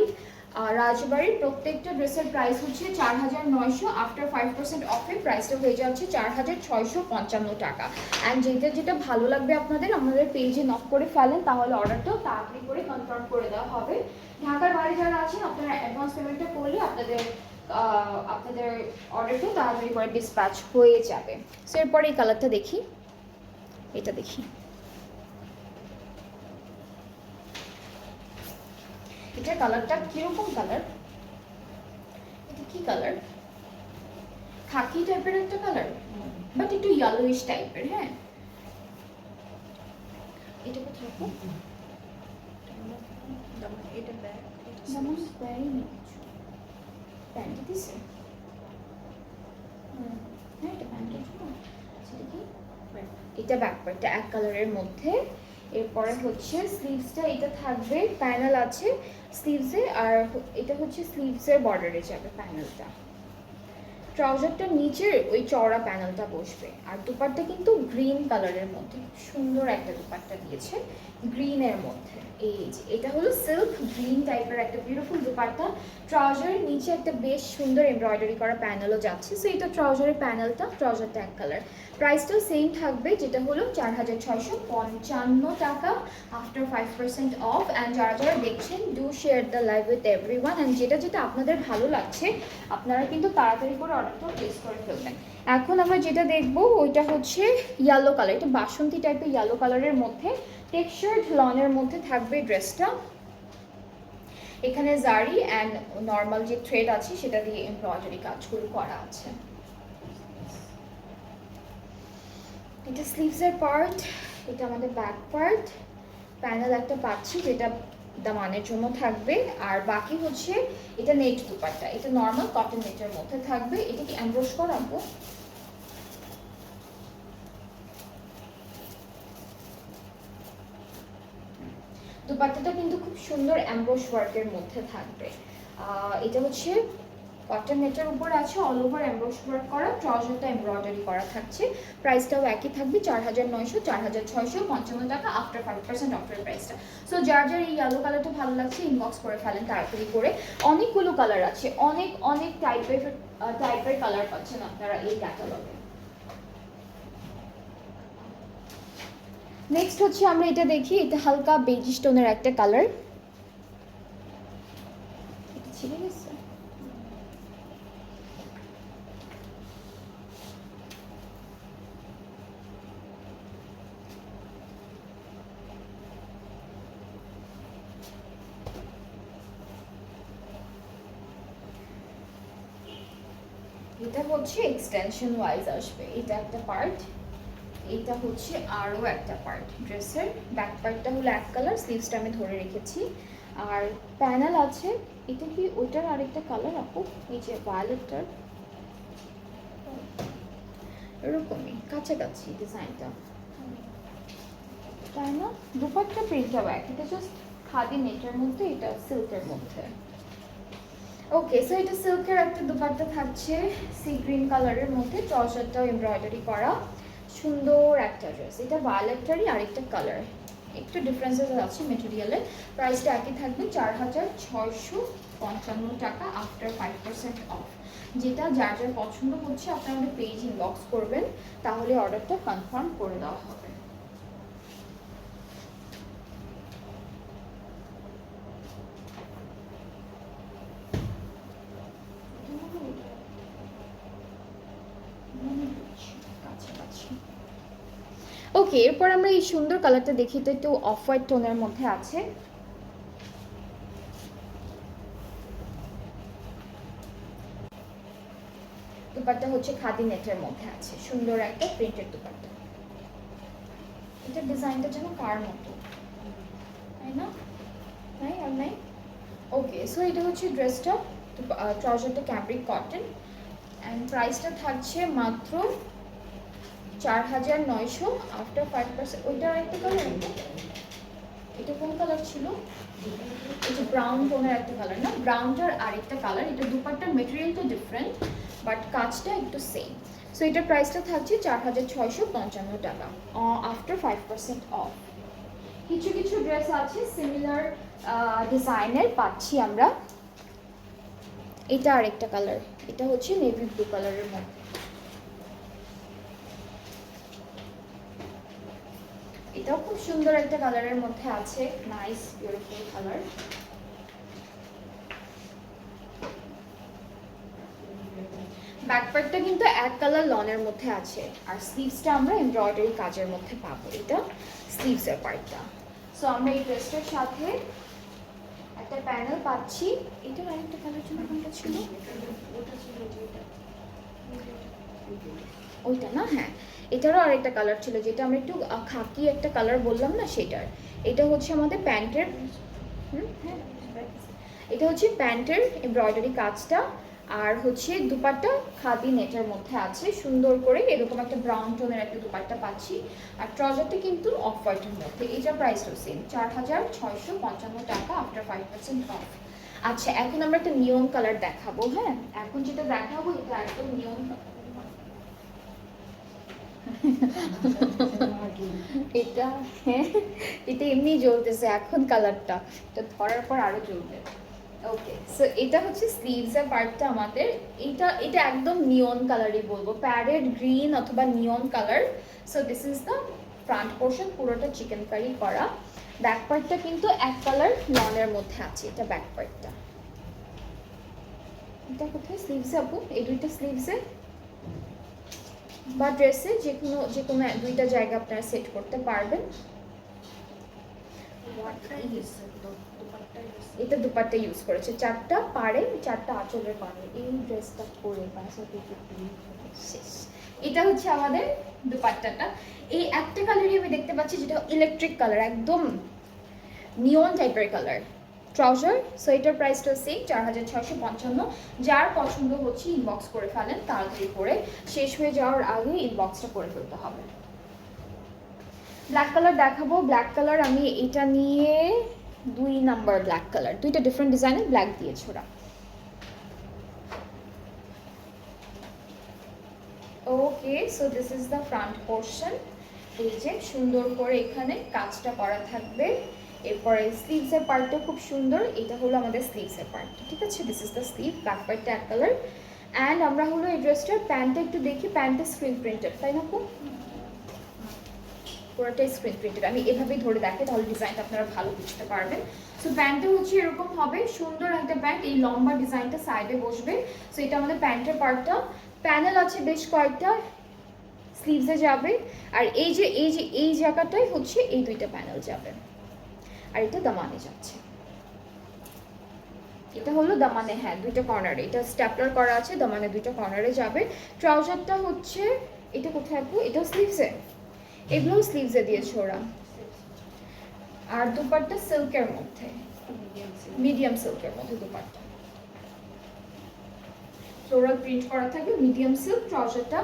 রাজবাড়ির প্রত্যেকটা ড্রেসের প্রাইস হচ্ছে 4900, আফটার 5% অফে প্রাইসটা হয়ে যাচ্ছে 4655 টাকা। অ্যান্ড যেটা ভালো লাগবে আপনাদের আমাদের পেজে নক করে ফেলেন, তাহলে অর্ডারটাও তাড়াতাড়ি করে কনফার্ম করে দেওয়া হবে। ঢাকার বাইরে যারা আছেন আপনারা অ্যাডভান্স পেমেন্টটা করলে আপনাদের অর্ডারটাও তাড়াতাড়ি করে ডিসপ্যাচ হয়ে যাবে। সো এরপরে এই কালারটা দেখি, এটা দেখি, এটার কালারটা কিরকম কালার, এটা কি কালার, খাকি টাইপের একটা কালার, বাট একটু ইয়েলোইশ টাইপের। হ্যাঁ, এটা কোথায় রাখবো, এটা ব্যাগ যেমন প্যান্ট প্যান্ট দিছে। হ্যাঁ, এটা প্যান্টের জন্য। সেটা কি, এটা ব্যাকপার্টটা এক কালারের মধ্যে। এরপরে হচ্ছে স্লিভসটা, এটা থাকবে প্যানেল আছে স্লিভসে, আর এটা হচ্ছে স্লিভসের বর্ডারে যাবে প্যানেলটা। ট্রাউজারটার নিচে ওই চওড়া প্যানেলটা বসবে। আর দুপাট্টা কিন্তু গ্রিন কালারের মধ্যে, সুন্দর একটা দুপাট্টা দিয়েছে গ্রিনের মধ্যে। এই যে এটা হলো সিল্ক গ্রিন টাইপের একটা বিউটিফুল দুপাট্টা। ট্রাউজারের নিচে একটা বেশ সুন্দর এমব্রয়ডারি করা প্যানেলও যাচ্ছে। সো এটা ট্রাউজারের প্যানেলটা, ট্রাউজারটা এক কালার। প্রাইসটাও সেম থাকবে, যেটা হলো 4655 টাকা আফটার 5% অফ। অ্যান্ড যারা দেখছেন do share the live with everyone. And যেটা আপনাদের ভালো লাগছে আপনারা কিন্তু তাড়াতাড়ি করে অর্ডারটা প্লেস করে ফেলবেন। এখন আমরা যেটা দেখবো ওইটা হচ্ছে ইয়েলো কালার, এটা বাসন্তী টাইপের ইয়েলো কালারের মধ্যে, টেক্সচার্ড লনের মধ্যে থাকবে ড্রেসটা। এখানে জারি অ্যান্ড নর্মাল যে থ্রেড আছে সেটা দিয়ে এমব্রয়ডারি কাজগুলো করা আছে। এটা স্লিভসের পার্ট, এটা আমাদের ব্যাক পার্ট। প্যানেল একটা পাচ্ছি যেটা দামানের জন্য থাকবে। আর বাকি হচ্ছে এটা নেট দুপাট্টা, এটা নর্মাল কটন নেটের মধ্যে থাকবে। এটা কি এমব্রয়ডারি করাবো, দুপাট্টাটা কিন্তু খুব সুন্দর এমব্রয়ডারি ওয়ার্কের মধ্যে থাকবে। এটা হচ্ছে কটন নেটের উপর আছে, অল ওভার এমব্রয়ডারি ওয়ার্ক করা। ট্রাউজারটা এমব্রয়ডারি করা থাকছে। প্রাইসটাও একই থাকবে 4900, 4655 টাকা আফটার 5% অফার প্রাইসটা। সো যার এই ইয়েলো কালারটা ভালো লাগছে ইনবক্স করে ফেলেন তাড়াতাড়ি করে। অনেকগুলো কালার আছে, অনেক টাইপের কালার পাচ্ছেন আপনারা এই ক্যাটালগে। নেক্সট হচ্ছে আমরা এটা দেখি, এটা হালকা বেজি স্টোনের একটা কালার। এটা ছিঁড়ে গেছে, এটা হচ্ছে এক্সটেনশন ওয়াইজ আসবে, এটা একটা পার্ট, এটা হচ্ছে আরও একটা পার্ট। ড্রেসের ব্যাক পার্টটা হলো এক কালার, স্লিভসটা আমি ধরে রেখেছি। আর প্যানেল আছে, এটা কি ওইটার আরেকটা কালার আপু, এই যে ভায়োলেটটার এরকমই কাছাকাছি ডিজাইনটা, তাই না? দুপাট্টা প্রিন্টটাও এক, এটা জাস্ট খাদি নেটের মধ্যে, এটা সিল্কের মধ্যে। ওকে, সো এটা সিল্কের একটা দুপাট্টা থাকছে সি গ্রিন কালারের মধ্যে, ট্রাউজারটাও এমব্রয়ডারি করা, সুন্দর একটা ড্রেস। এটা ভায়োলেটটারই আরেকটা কালার, একটু ডিফারেন্সেস আছে মেটেরিয়ালের। প্রাইসটা একই থাকবে 4655 টাকা আফটার 5% অফ। যেটা যার পছন্দ হচ্ছে আপনারা আমাদের পেজ ইনবক্স করবেন, তাহলে অর্ডারটা কনফার্ম করে দেওয়া হবে। ওকে, এরপর আমরা এই সুন্দর কালারটা দেখি, তো একটু অফ হোয়াইট টোনের মধ্যে আছে। দুপাট্টা হচ্ছে খাদি নেটের মধ্যে আছে, সুন্দর একটা প্রিন্টেড দুপাট্টা। এটা ডিজাইনটা যেন কার মতো, তাই না? নাই আর নাই। ওকে, সো এটা হচ্ছে ড্রেসটা, ট্রাউজারটা ক্যামব্রিক কটন, অ্যান্ড প্রাইসটা থাকছে মাত্র 4900 আফটার 5%। ওইটা আরেকটা কালার, এটা কোন কালার ছিল, এই যে ব্রাউন টোনের একটা কালার না, ব্রাউনটার আরেকটা কালার। এটা দুপাট্টার মেটেরিয়ালটা ডিফারেন্ট বাট কাজটা একটু সেম। সো এটার প্রাইসটা থাকছে 4655 টাকা আফটার 5% অফ। কিছু কিছু ড্রেস আছে সিমিলার ডিজাইনের পাচ্ছি আমরা। এটা আরেকটা কালার, এটা হচ্ছে নেভি ব্লু কালারের মধ্যে। এটাও খুব সুন্দর একটা কালারের মধ্যে আছে, নাইস বিউটিফুল কালার। ব্যাকপ্যাকটা কিন্তু এক কালার লনের মধ্যে আছে, আর স্লিভসটা আমরা এমব্রয়ডারি কাজের মধ্যে পাবো। এটা স্লিভসের পার্টটা। সো আমরা এই ড্রেসটার সাথে একটা প্যানেল পাচ্ছি। এটার আরেকটা কালার ছিল, কোনটা ছিল? ওইটা না, হ্যাঁ এটারও আরেকটা কালার ছিল, যেটা আমরা একটু খাকি একটা কালার বললাম না সেটার। এটা হচ্ছে আমাদের প্যান্টের, হ্যাঁ এটা হচ্ছে প্যান্টের এমব্রয়ডারি কাজটা, আর হচ্ছে দুপাট্টা খাদি নেটের মধ্যে আছে সুন্দর করে, এরকম একটা ব্রাউন টোনের একটা দুপাট্টা পাচ্ছি। আর ট্রাউজারটা কিন্তু অফ হোয়াইটের মধ্যে। এটার প্রাইসও সেম 4655 টাকা আফটার 5% অফ। আচ্ছা এখন আমরা একটা নিয়ন কালার দেখাবো। হ্যাঁ এখন যেটা দেখাবো এটা একদম নিয়ন এটা, হ্যাঁ এটা এমনি জ্বলতেছে এখন কালারটা, এটা ধরার পর আরো জ্বলবে। ওকে সো এটা হচ্ছে স্লিভসের পার্টটা আমাদের। এটা একদম নিয়ন কালারই বলবো, প্যারেড গ্রিন অথবা নিয়ন colour. So this is the front portion, পুরোটা চিকেন কারি করা। ব্যাক পার্টটা কিন্তু এক কালার লনের মধ্যে আছে, এটা ব্যাক পার্টটা। এটা কোথায় স্লিভসে আপু? এই দুইটা স্লিভসে বা ড্রেসে যে কোনো দুইটা জায়গা আপনারা সেট করতে পারবেন। এটা দুপাট্টা ইউজ করেছে, চারটা পাড়ে, চারটা আঁচলের পাড়ে। এই ড্রেসটা পরে শেষ। এটা হচ্ছে আমাদের দুপাট্টাটা। এই একটা কালারই আমি দেখতে পাচ্ছি যেটা ইলেকট্রিক কালার, একদম নিয়ন টাইপের কালার। ট্রাউজার, সো এটার প্রাইসটা সেম 4655। যার পছন্দ হচ্ছে ইনবক্স করে ফেলেন তাড়াতাড়ি করে, শেষ হয়ে যাওয়ার আগে ইনবক্সটা করে ফেলতে হবে। ব্ল্যাক কালার দেখাবো। ব্ল্যাক কালার আমি এটা নিয়ে 2 নাম্বার ব্ল্যাক কালার, দুইটা ডিফারেন্ট ডিজাইনের ব্ল্যাক দিয়েছে ওরা। Okay so this is the front portion. এই যে সুন্দর করে এখানে কাজটা করা থাকবে। এরপরে স্লিভসের পার্টটা খুব সুন্দর, এটা হলো আমাদের স্লিভসের পার্ট, ঠিক আছে? This is the sleeve, black পার্টটা এক কালার। অ্যান্ড আমরা হলো এই ড্রেসটার প্যান্টটা একটু দেখি, প্যান্টটা স্ক্রিন প্রিন্টেড তাই না আপু? পুরোটাই স্ক্রিন প্রিন্টেড। আমি এভাবেই ধরে দেখে তাহলে ডিজাইনটা আপনারা ভালো বুঝতে পারবেন। সো প্যান্টটা হচ্ছে এরকম হবে, সুন্দর একটা প্যান্ট, এই লম্বা ডিজাইনটা সাইডে বসবে। সো এটা আমাদের প্যান্টের পার্টটা। প্যানেল আছে বেশ কয়েকটা, স্লিভসে যাবে। আর এই জায়গাটাই হচ্ছে এই দুইটা প্যানেল যাবে, আর এটা দামানে যাচ্ছে। এটা হলো দামানে, হ্যাঁ দুইটা কর্নারে, এটা স্ট্যাপলার করা আছে, দামানে দুইটা কর্নারে যাবে। ট্রাউজারটা হচ্ছে এটা কোথায় আপু? এটাও স্লিভসে, এগুলোও স্লিভসে দিয়েছে ওরা। আর দুপাট্টা সিল্কের মধ্যে, মিডিয়াম সিল্কের মধ্যে দুপাট্টা, ফ্লোরাল প্রিন্ট করা থাকবে, মিডিয়াম সিল্ক। ট্রাউজারটা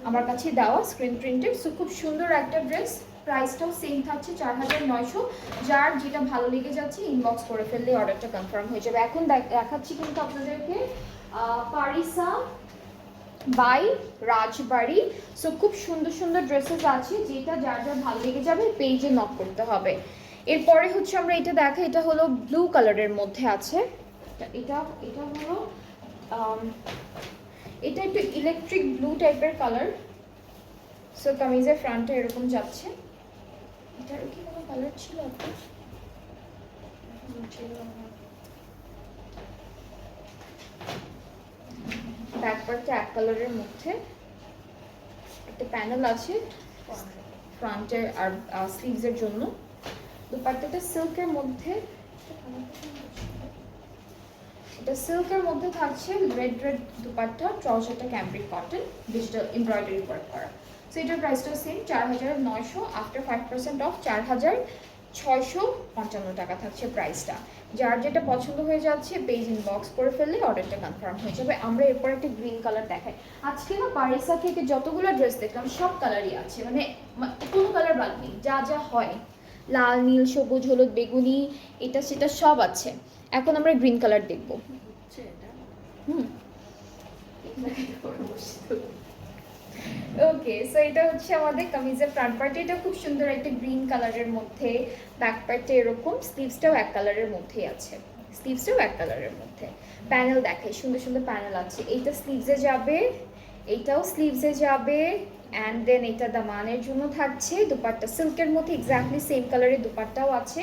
আমার কাছে দেওয়া স্ক্রিন প্রিন্টেড। সো খুব সুন্দর একটা ড্রেস, প্রাইসটাও সেম থাকছে 4900। যার যেটা ভালো লেগে যাচ্ছে ইনবক্স করে ফেললে অর্ডারটা কনফার্ম হয়ে যাবে। এখন দেখাচ্ছি কিন্তু আপনাদেরকে পারিসা বাই রাজবাড়ি। সো খুব সুন্দর সুন্দর ড্রেসেস আছে, যেটা যার যার ভালো লেগে যাবে পেজে নক করতে হবে। এরপরে হচ্ছে আমরা এটা দেখা, এটা হলো ব্লু কালারের মধ্যে আছে। এটা হলো এটা একটু ইলেকট্রিক ব্লু টাইপের কালার। সো কামিজের ফ্রন্টটা এরকম যাচ্ছে। এটার কি কোনো কালার ছিল আপনার? ব্যাক পার্টটা এক কালারের মধ্যে, একটা প্যানেল আছে ফ্রন্টের আর স্লিভসের জন্য। দুপাট্টাটা সিল্কের মধ্যে, এটা সিল্কের মধ্যে থাকছে, রেড দুপাট্টা। ট্রাউজারটা cambric cotton, digital embroidery work করা। সো এটার প্রাইসটা সেম 4900, আফটার 5% অফ 4655 টাকা থাকছে প্রাইসটা। যার যেটা পছন্দ হয়ে যাচ্ছে পেজ ইনবক্স করে ফেললে অর্ডারটা কনফার্ম হয়ে যাবে। আমরা এরপর একটা গ্রিন কালার দেখাই। আজকে না পারিসা থেকে যতগুলো ড্রেস দেখলাম সব কালারই আছে, মানে কোনো কালার বাদ নেই, যা যা হয় লাল নীল সবুজ হলুদ বেগুনি এটা সেটা সব আছে। এখন আমরা গ্রিন কালার দেখবো। ওকে, সো এটা হচ্ছে আমাদের কামিজের ফ্রন্ট পার্ট। এটা খুব সুন্দর একটা গ্রিন কালারের মধ্যে, ব্যাক পার্টে এরকম, স্লিভসটাও এক কালারের মধ্যেই আছে, স্লিভসটাও এক কালারের মধ্যে। প্যানেল দেখাই, সুন্দর সুন্দর প্যানেল আছে। এইটা স্লিভসে যাবে, এইটাও স্লিভসে যাবে, অ্যান্ড দেন এটা দামানের জন্য থাকছে। দুপাট্টা সিল্কের মধ্যে এক্স্যাক্টলি সেম কালারের দুপাট্টাও আছে।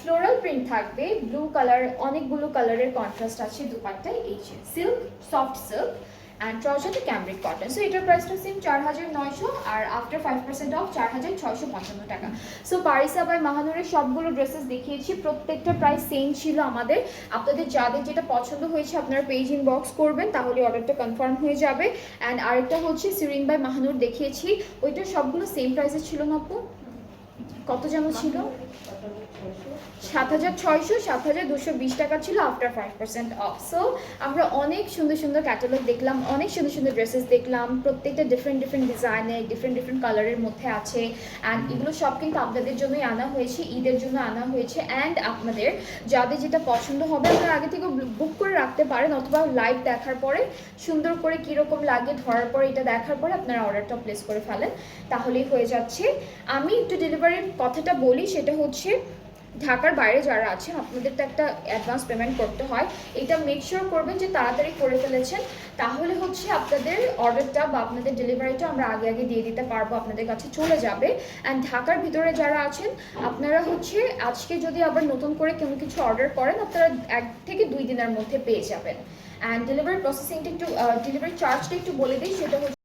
ফ্লোরাল প্রিন্ট থাকবে, ব্লু কালার, অনেকগুলো কালারের কন্ট্রাস্ট আছে দুপাট্টায়। এই যে সিল্ক, সফট সিল্ক, অ্যান্ড ট্রাউজারটা ক্যামব্রিক কটন। সো এটার প্রাইসটা সেম 4900, আর আফটার 5% অফ 4655 টাকা। সো পারিসা বাই মাহানুরের সবগুলো ড্রেসেস দেখিয়েছি, প্রত্যেকটা প্রাইস সেম ছিল আমাদের। আপনাদের যাদের যেটা পছন্দ হয়েছে আপনারা পেজ ইনবক্স করবেন, তাহলে অর্ডারটা কনফার্ম হয়ে যাবে। অ্যান্ড আরেকটা হচ্ছে সিরিন বাই মাহানুর দেখিয়েছি, ওইটা সবগুলো সেম প্রাইসে ছিল না আপু? কত যেন ছিল? 7600, 7220 টাকা ছিল আফটার 5% অফ। সো আমরা অনেক সুন্দর সুন্দর ক্যাটালগ দেখলাম, অনেক সুন্দর সুন্দর ড্রেসেস দেখলাম, প্রত্যেকটা ডিফারেন্ট ডিফারেন্ট ডিজাইনের, ডিফারেন্ট ডিফারেন্ট কালারের মধ্যে আছে। অ্যান্ড এগুলো সব কিন্তু আপনাদের জন্যই আনা হয়েছে, ঈদের জন্য আনা হয়েছে। অ্যান্ড আপনাদের যাদের যেটা পছন্দ হবে আপনারা আগে থেকে বুক করে রাখতে পারেন, অথবা লাইভ দেখার পরে সুন্দর করে কীরকম লাগে ধরার পরে এটা দেখার পরে আপনারা অর্ডারটা প্লেস করে ফেলেন, তাহলেই হয়ে যাচ্ছে। আমি একটু ডেলিভারির কথাটা বলি, সেটা হচ্ছে ঢাকার বাইরে যারা আছেন আপনাদের তো একটা অ্যাডভান্স পেমেন্ট করতে হয়, এটা মেক শিওর করবেন যে তাড়াতাড়ি করে ফেলেছেন, তাহলে হচ্ছে আপনাদের অর্ডারটা বা আপনাদের ডেলিভারিটা আমরা আগে আগে দিয়ে দিতে পারবো, আপনাদের কাছে চলে যাবে। অ্যান্ড ঢাকার ভিতরে যারা আছেন আপনারা হচ্ছে আজকে যদি আবার নতুন করে কোনো কিছু অর্ডার করেন আপনারা 1 থেকে 2 দিনের মধ্যে পেয়ে যাবেন। অ্যান্ড ডেলিভারি প্রসেসিংটা একটু, ডেলিভারি চার্জটা একটু বলে দিই, সেটা হচ্ছে